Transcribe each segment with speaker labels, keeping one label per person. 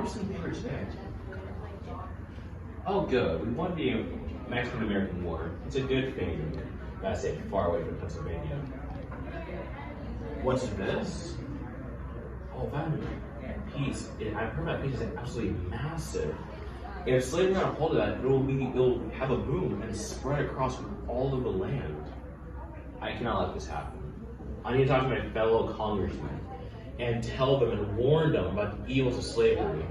Speaker 1: some paper today. Oh, good. We won the Mexican-American War. It's a good thing. Gotta stay far away from Pennsylvania. What's this? Oh, that piece. I've heard that piece is absolutely massive. If slavery got a hold of that, it'll have a boom and spread across all of the land. I cannot let this happen. I need to talk to my fellow congressmen and tell them and warn them about the evils of slavery.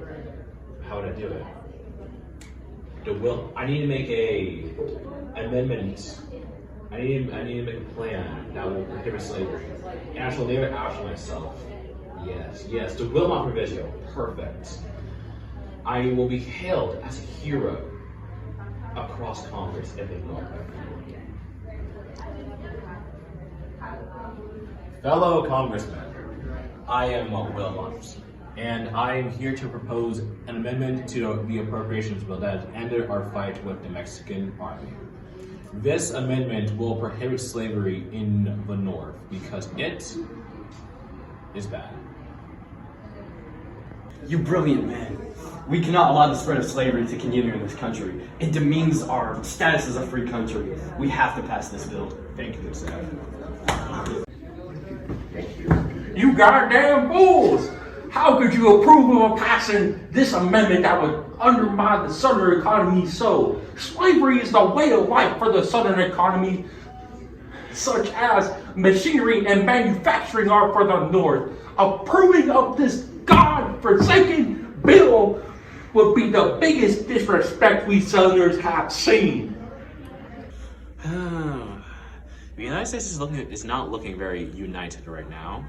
Speaker 1: How would I do it? I need to make a amendment. I need to make a plan that will prohibit slavery. And I shall name it after myself. Yes, the Wilmot Proviso. Perfect. I will be hailed as a hero across Congress if they know. Fellow congressmen, I am Wilmot, and I am here to propose an amendment to the appropriations bill that ended our fight with the Mexican army. This amendment will prohibit slavery in the North because it is bad.
Speaker 2: You brilliant man. We cannot allow the spread of slavery to continue in this country. It demeans our status as a free country. We have to pass this bill.
Speaker 1: Thank you, Seth.
Speaker 3: You goddamn fools! How could you approve of passing this amendment that would undermine the Southern economy so? Slavery is the way of life for the Southern economy, such as machinery and manufacturing are for the North. Approving of this God-forsaken bill would be the biggest disrespect we Southerners have seen.
Speaker 1: The United States is not looking very united right now.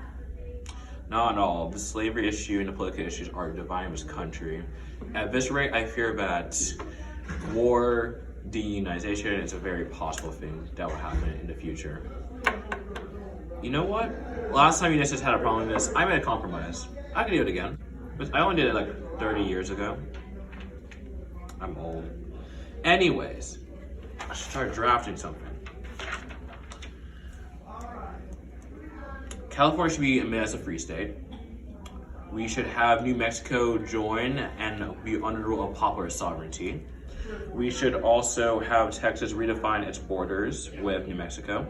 Speaker 1: Not at all. The slavery issue and the political issues are dividing this country. At this rate, I fear that war, deunionization is a very possible thing that will happen in the future. You know what? Last time the United States had a problem with this, I made a compromise. I can do it again. But I only did it like 30 years ago. I'm old. Anyways, I should start drafting something. California should be admitted as a free state. We should have New Mexico join and be under the rule of popular sovereignty. We should also have Texas redefine its borders with New Mexico.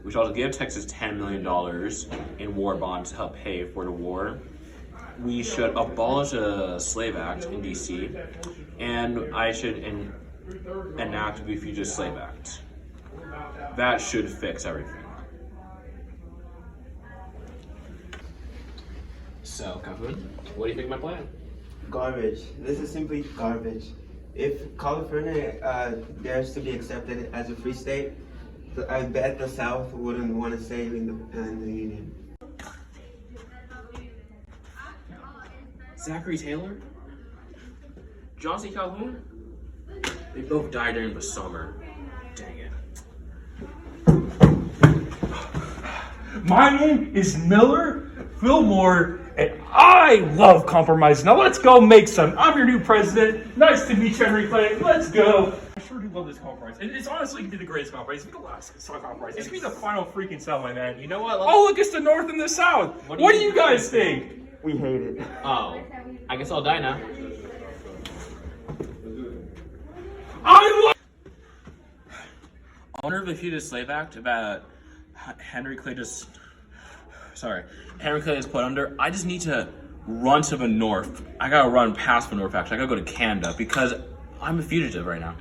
Speaker 1: We should also give Texas $10 million in war bonds to help pay for the war. We should abolish the Slave Act in DC, and I should enact the Fugitive Slave Act. That should fix everything. So, Kafun, what do you think of my plan?
Speaker 4: Garbage. This is simply garbage. If California dares to be accepted as a free state, I bet the South wouldn't want to stay in the Union.
Speaker 1: Zachary Taylor? John C. Calhoun? They both died during the summer. Dang it.
Speaker 3: My name is Miller Fillmore, and I love compromise. Now let's go make some. I'm your new president. Nice to meet you, Henry Clay. Let's go. I sure do love this compromise. It's honestly gonna be the greatest compromise. It's gonna be the last compromise. It's gonna be the final freaking settlement, man.
Speaker 1: You know what?
Speaker 3: Oh, look, it's the North and the South. What do you guys think?
Speaker 4: We hate it.
Speaker 1: Oh, I guess I'll die now.
Speaker 3: I
Speaker 1: Owner of the Fugitive Slave Act that Henry Clay just put under. I just need to run to the North. I gotta run past the North, actually. I gotta go to Canada because I'm a fugitive right now.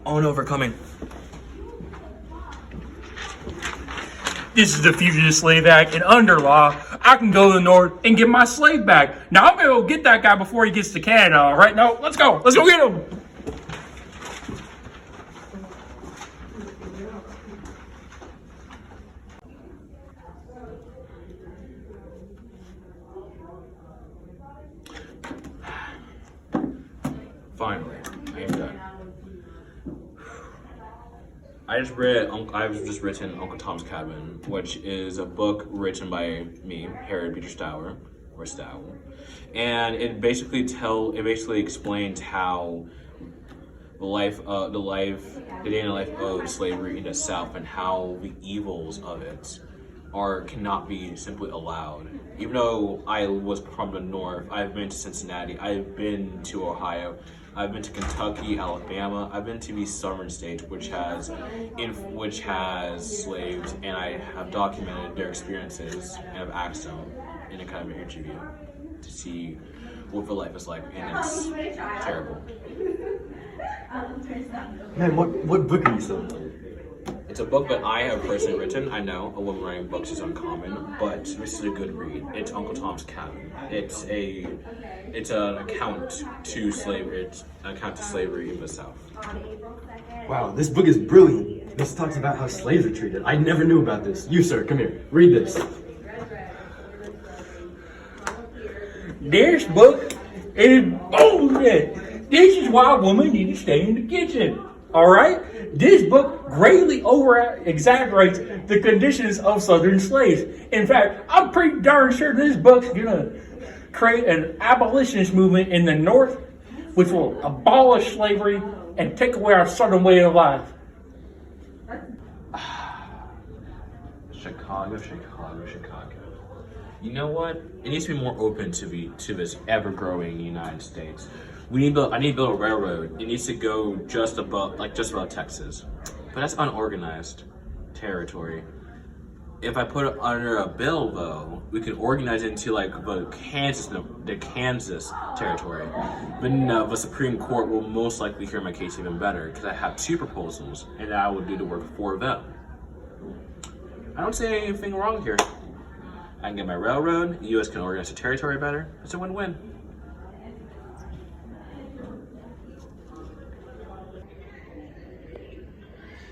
Speaker 1: Oh no, we're coming.
Speaker 3: This is the Fugitive Slave Act, and under law, I can go to the North and get my slave back. Now I'm gonna go get that guy before he gets to Canada, all right? Now, let's go. Let's go get him.
Speaker 1: Finally, I am done. I've just written Uncle Tom's Cabin, which is a book written by me, Harry Peter Stower, or Stow, and it basically explains how the day in the life of slavery in the South and how the evils of it cannot be simply allowed. Even though I was from the north, I've been to Cincinnati, I've been to Ohio, I've been to Kentucky, Alabama, I've been to these southern states which has slaves, and I have documented their experiences and have asked them in a kind of an interview to see what the life is like, and it's terrible.
Speaker 2: Man, what book are you selling?
Speaker 1: It's a book that I have personally written. I know a woman writing books is uncommon, but this is a good read. It's Uncle Tom's Cabin. It's an account to slavery. It's an account to slavery in the South.
Speaker 2: Wow, this book is brilliant. This talks about how slaves are treated. I never knew about this. You, sir, come here. Read this.
Speaker 3: This book is bullshit. This is why women need to stay in the kitchen. Alright? This book greatly over-exaggerates the conditions of Southern slaves. In fact, I'm pretty darn sure this book's gonna create an abolitionist movement in the North, which will abolish slavery and take away our Southern way of life.
Speaker 1: Chicago. You know what? It needs to be more open to this ever-growing United States. I need to build a railroad. It needs to go just above Texas, but that's unorganized territory. If I put it under a bill, though, we could organize it into like the Kansas territory. Then the Supreme Court will most likely hear my case even better because I have two proposals, and I will do the work for them. I don't see anything wrong here. I can get my railroad. The U.S. can organize the territory better. It's a win-win.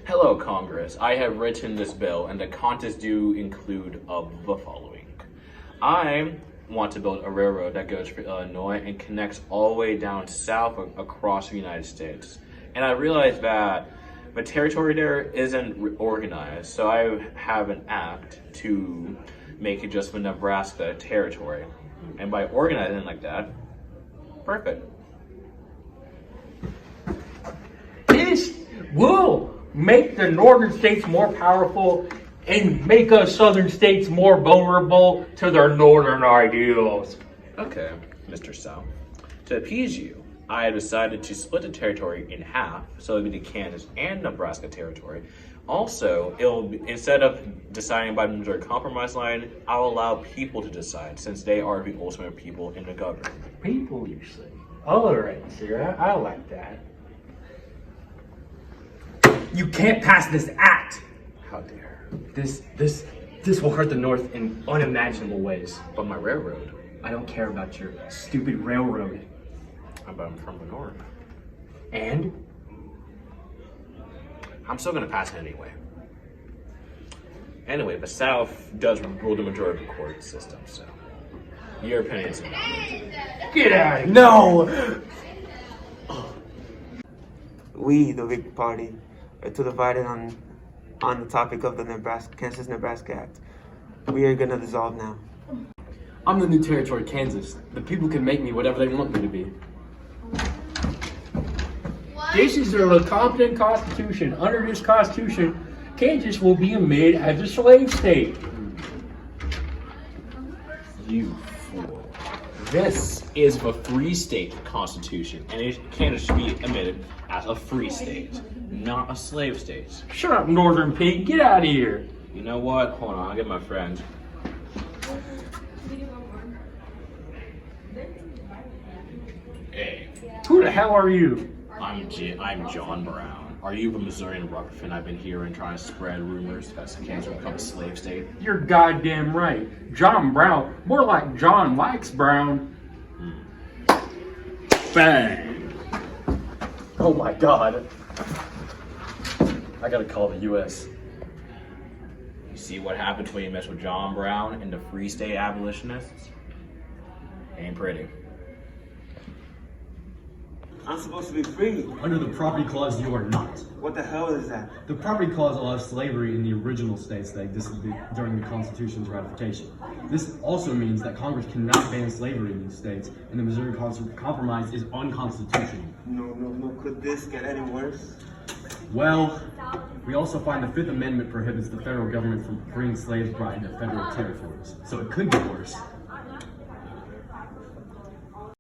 Speaker 1: Hello, Congress. I have written this bill, and the contents do include the following. I want to build a railroad that goes through Illinois and connects all the way down south across the United States. And I realized that the territory there isn't organized, so I have an act to make it just the Nebraska territory. And by organizing it like that, perfect.
Speaker 3: This will make the northern states more powerful and make us southern states more vulnerable to their northern ideals.
Speaker 1: Okay, Mr. South. To appease you, I have decided to split the territory in half, so it'll be the Kansas and Nebraska territory. Also, instead of deciding by the Missouri Compromise line, I'll allow people to decide, since they are the ultimate people in the government.
Speaker 3: People, you say? All right, sir. I like that.
Speaker 2: You can't pass this act.
Speaker 1: How dare.
Speaker 2: This will hurt the North in unimaginable ways.
Speaker 1: But my railroad.
Speaker 2: I don't care about your stupid railroad.
Speaker 1: But I'm from the North.
Speaker 2: And?
Speaker 1: I'm still gonna pass it anyway. Anyway, the South does rule the majority of the court system, so your opinion's invalid.
Speaker 3: Get out of here.
Speaker 2: No!
Speaker 4: We, the big party, are too divided on the topic of the Kansas-Nebraska Act. We are gonna dissolve now.
Speaker 2: I'm the new territory, Kansas. The people can make me whatever they want me to be.
Speaker 3: This is a competent constitution. Under this constitution, Kansas will be admitted as a slave state.
Speaker 1: You fool. This is the free state constitution, and Kansas should be admitted as a free state, not a slave state.
Speaker 3: Shut up, northern pig. Get out of here.
Speaker 1: You know what? Hold on, I'll get my friend. Hey,
Speaker 3: Who the hell are you?
Speaker 1: I'm John Brown. Are you the Missourian Rutherford? I've been here and trying to spread rumors that Kansas will become a slave state.
Speaker 3: You're goddamn right. John Brown. More like John likes Brown.
Speaker 1: Bang!
Speaker 2: Oh my god. I gotta call the U.S.
Speaker 1: You see what happens when you mess with John Brown and the free state abolitionists? Ain't pretty.
Speaker 4: I'm supposed to be free.
Speaker 2: Under the property clause, you are not.
Speaker 4: What the hell is that?
Speaker 2: The property clause allows slavery in the original states that existed during the Constitution's ratification. This also means that Congress cannot ban slavery in these states, and the Missouri Compromise is unconstitutional.
Speaker 4: No. Could this get any worse?
Speaker 2: Well, we also find the Fifth Amendment prohibits the federal government from freeing slaves brought into federal territories, so it could get worse.